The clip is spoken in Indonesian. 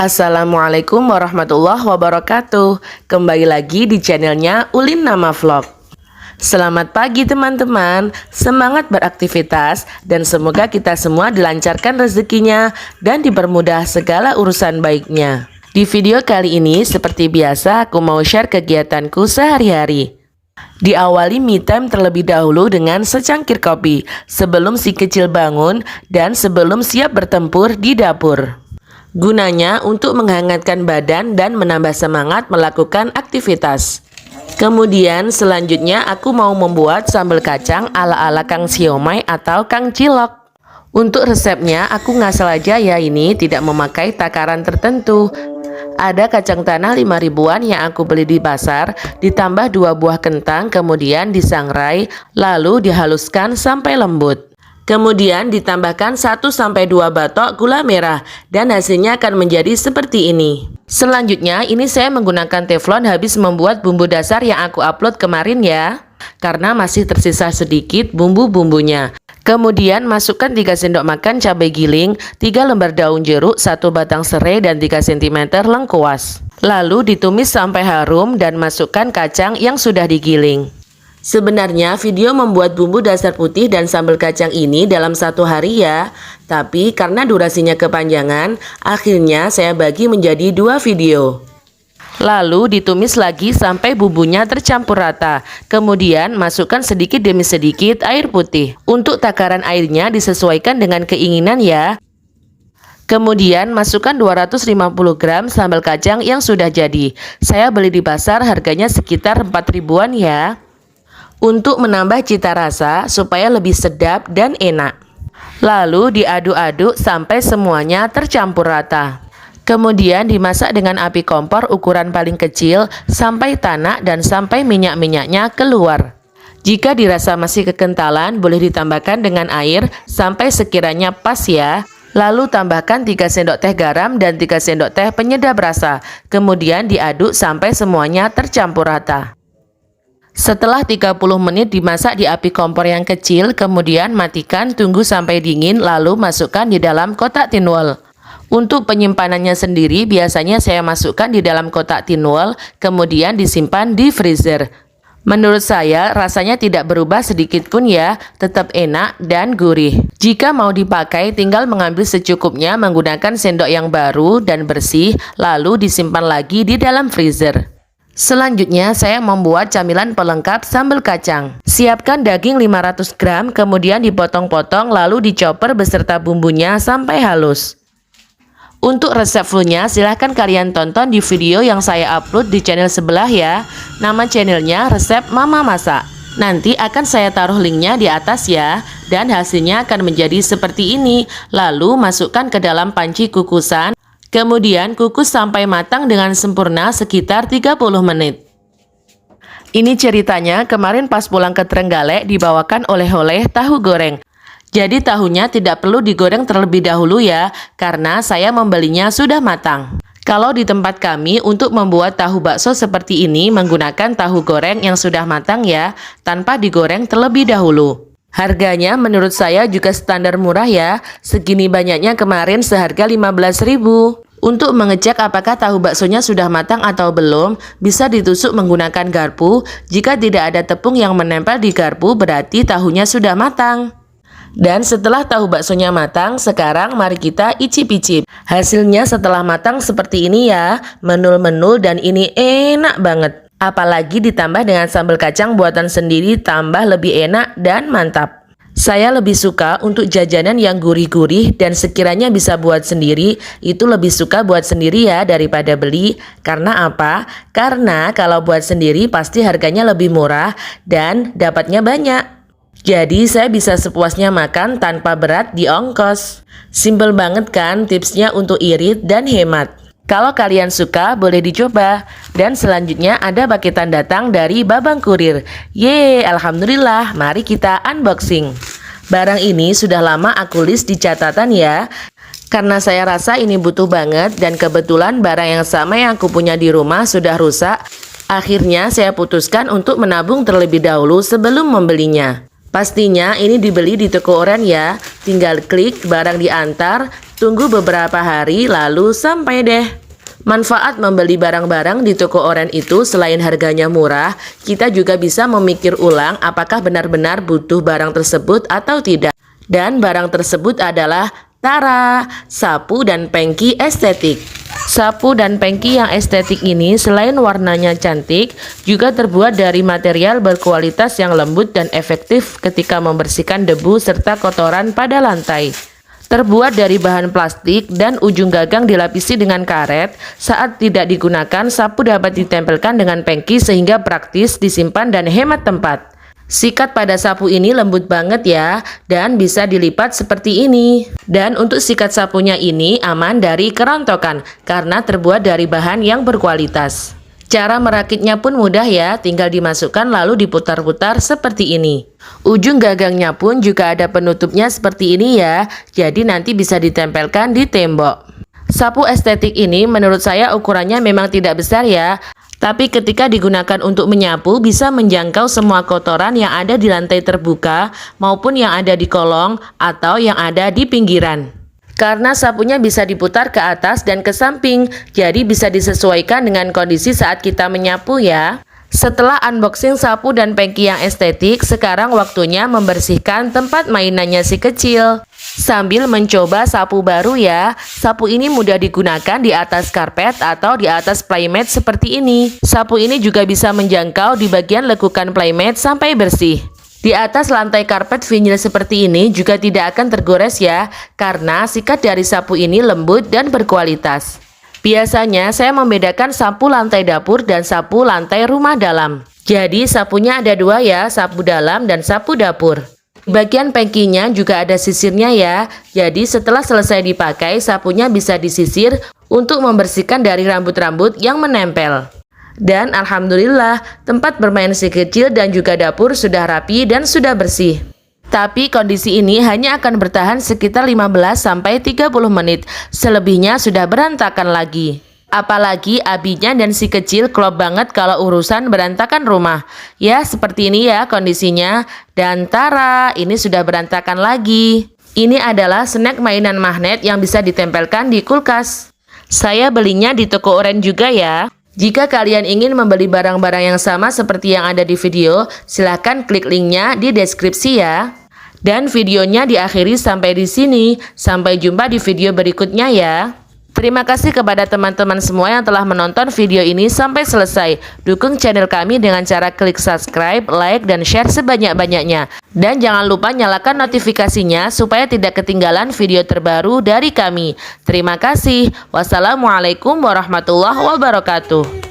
Assalamualaikum warahmatullahi wabarakatuh. Kembali lagi di channelnya Ulin Nama Vlog. Selamat pagi teman-teman. Semangat beraktivitas dan semoga kita semua dilancarkan rezekinya dan dipermudah segala urusan baiknya. Di video kali ini seperti biasa aku mau share kegiatanku sehari-hari. Diawali me time terlebih dahulu dengan secangkir kopi sebelum si kecil bangun dan sebelum siap bertempur di dapur. Gunanya untuk menghangatkan badan dan menambah semangat melakukan aktivitas. Kemudian selanjutnya aku mau membuat sambal kacang ala-ala Kang Siomay atau Kang Cilok. Untuk resepnya aku ngasal aja ya, ini tidak memakai takaran tertentu. Ada kacang tanah 5 ribuan yang aku beli di pasar, ditambah 2 buah kentang, kemudian disangrai, lalu dihaluskan sampai lembut. Kemudian ditambahkan 1-2 batok gula merah dan hasilnya akan menjadi seperti ini. Selanjutnya ini saya menggunakan teflon habis membuat bumbu dasar yang aku upload kemarin ya, karena masih tersisa sedikit bumbu-bumbunya. Kemudian masukkan 3 sendok makan cabai giling, 3 lembar daun jeruk, 1 batang serai dan 3 cm lengkuas. Lalu ditumis sampai harum dan masukkan kacang yang sudah digiling. Sebenarnya video membuat bumbu dasar putih dan sambal kacang ini dalam 1 hari ya, tapi karena durasinya kepanjangan, akhirnya saya bagi menjadi 2 video. Lalu ditumis lagi sampai bumbunya tercampur rata. Kemudian masukkan sedikit demi sedikit air putih. Untuk takaran airnya disesuaikan dengan keinginan ya. Kemudian masukkan 250 gram sambal kacang yang sudah jadi. Saya beli di pasar harganya sekitar 4 ribuan ya. Untuk menambah cita rasa supaya lebih sedap dan enak. Lalu diaduk-aduk sampai semuanya tercampur rata. Kemudian dimasak dengan api kompor ukuran paling kecil sampai tanak dan sampai minyak-minyaknya keluar. Jika dirasa masih kekentalan, boleh ditambahkan dengan air sampai sekiranya pas ya. Lalu tambahkan 3 sendok teh garam dan 3 sendok teh penyedap rasa. Kemudian diaduk sampai semuanya tercampur rata. Setelah 30 menit dimasak di api kompor yang kecil, kemudian matikan, tunggu sampai dingin, lalu masukkan di dalam kotak tinwol. Untuk penyimpanannya sendiri biasanya saya masukkan di dalam kotak tinwol, kemudian disimpan di freezer. Menurut saya rasanya tidak berubah sedikit pun ya, tetap enak dan gurih. Jika mau dipakai tinggal mengambil secukupnya menggunakan sendok yang baru dan bersih, lalu disimpan lagi di dalam freezer. Selanjutnya saya membuat camilan pelengkap sambal kacang. Siapkan daging 500 gram, kemudian dipotong-potong lalu dicoper beserta bumbunya sampai halus. Untuk resep fullnya silahkan kalian tonton di video yang saya upload di channel sebelah ya. Nama channelnya Resep Mama Masak. Nanti akan saya taruh linknya di atas ya. Dan hasilnya akan menjadi seperti ini. Lalu masukkan ke dalam panci kukusan. Kemudian kukus sampai matang dengan sempurna sekitar 30 menit. Ini ceritanya kemarin pas pulang ke Trenggalek dibawakan oleh-oleh tahu goreng. Jadi tahunya tidak perlu digoreng terlebih dahulu ya, karena saya membelinya sudah matang. Kalau di tempat kami untuk membuat tahu bakso seperti ini menggunakan tahu goreng yang sudah matang ya, tanpa digoreng terlebih dahulu. Harganya menurut saya juga standar murah ya, segini banyaknya kemarin seharga 15.000. Untuk mengecek apakah tahu baksonya sudah matang atau belum, bisa ditusuk menggunakan garpu. Jika tidak ada tepung yang menempel di garpu berarti tahunya sudah matang. Dan setelah tahu baksonya matang, sekarang mari kita icip-icip. Hasilnya setelah matang seperti ini ya, menul-menul dan ini enak banget. Apalagi ditambah dengan sambal kacang buatan sendiri tambah lebih enak dan mantap. Saya lebih suka untuk jajanan yang gurih-gurih dan sekiranya bisa buat sendiri, itu lebih suka buat sendiri ya daripada beli. Karena apa? Karena kalau buat sendiri pasti harganya lebih murah dan dapatnya banyak. Jadi saya bisa sepuasnya makan tanpa berat di ongkos. Simple banget kan tipsnya untuk irit dan hemat. Kalau kalian suka boleh dicoba. Dan selanjutnya ada paketan datang dari Babang Kurir. Yeay, alhamdulillah, mari kita unboxing. Barang ini sudah lama aku list di catatan ya. Karena saya rasa ini butuh banget dan kebetulan barang yang sama yang aku punya di rumah sudah rusak. Akhirnya saya putuskan untuk menabung terlebih dahulu sebelum membelinya. Pastinya ini dibeli di toko oren ya. Tinggal klik barang diantar, Tunggu beberapa hari lalu sampai deh. Manfaat membeli barang-barang di toko oren itu selain harganya murah, kita juga bisa memikir ulang apakah benar-benar butuh barang tersebut atau tidak. Dan barang tersebut adalah Tara, sapu dan pengki estetik. Sapu dan pengki yang estetik ini selain warnanya cantik, juga terbuat dari material berkualitas yang lembut dan efektif ketika membersihkan debu serta kotoran pada lantai. Terbuat dari bahan plastik dan ujung gagang dilapisi dengan karet. Saat tidak digunakan, sapu dapat ditempelkan dengan pengki sehingga praktis disimpan dan hemat tempat. Sikat pada sapu ini lembut banget ya, dan bisa dilipat seperti ini. Dan untuk sikat sapunya ini aman dari kerontokan karena terbuat dari bahan yang berkualitas. Cara merakitnya pun mudah ya, tinggal dimasukkan lalu diputar-putar seperti ini. Ujung gagangnya pun juga ada penutupnya seperti ini ya, jadi nanti bisa ditempelkan di tembok. Sapu estetik ini menurut saya ukurannya memang tidak besar ya, tapi ketika digunakan untuk menyapu bisa menjangkau semua kotoran yang ada di lantai terbuka maupun yang ada di kolong atau yang ada di pinggiran. Karena sapunya bisa diputar ke atas dan ke samping, jadi bisa disesuaikan dengan kondisi saat kita menyapu ya. Setelah unboxing sapu dan pengki yang estetik, sekarang waktunya membersihkan tempat mainannya si kecil. Sambil mencoba sapu baru ya, sapu ini mudah digunakan di atas karpet atau di atas playmat seperti ini. Sapu ini juga bisa menjangkau di bagian lekukan playmat sampai bersih. Di atas lantai karpet vinyl seperti ini juga tidak akan tergores ya, karena sikat dari sapu ini lembut dan berkualitas. Biasanya saya membedakan sapu lantai dapur dan sapu lantai rumah dalam. Jadi sapunya ada dua ya, sapu dalam dan sapu dapur. Bagian pengkinya juga ada sisirnya ya, jadi setelah selesai dipakai sapunya bisa disisir untuk membersihkan dari rambut-rambut yang menempel. Dan alhamdulillah tempat bermain si kecil dan juga dapur sudah rapi dan sudah bersih. Tapi kondisi ini hanya akan bertahan sekitar 15-30 menit, selebihnya sudah berantakan lagi. Apalagi abinya dan si kecil klop banget kalau urusan berantakan rumah. Ya seperti ini ya kondisinya. Dan Tara, ini sudah berantakan lagi. Ini adalah snack mainan magnet yang bisa ditempelkan di kulkas. Saya belinya di toko oren juga ya. Jika kalian ingin membeli barang-barang yang sama seperti yang ada di video, silahkan klik linknya di deskripsi ya. Dan videonya diakhiri sampai di sini. Sampai jumpa di video berikutnya ya. Terima kasih kepada teman-teman semua yang telah menonton video ini sampai selesai. Dukung channel kami dengan cara klik subscribe, like, dan share sebanyak-banyaknya. Dan jangan lupa nyalakan notifikasinya supaya tidak ketinggalan video terbaru dari kami. Terima kasih. Wassalamualaikum warahmatullahi wabarakatuh.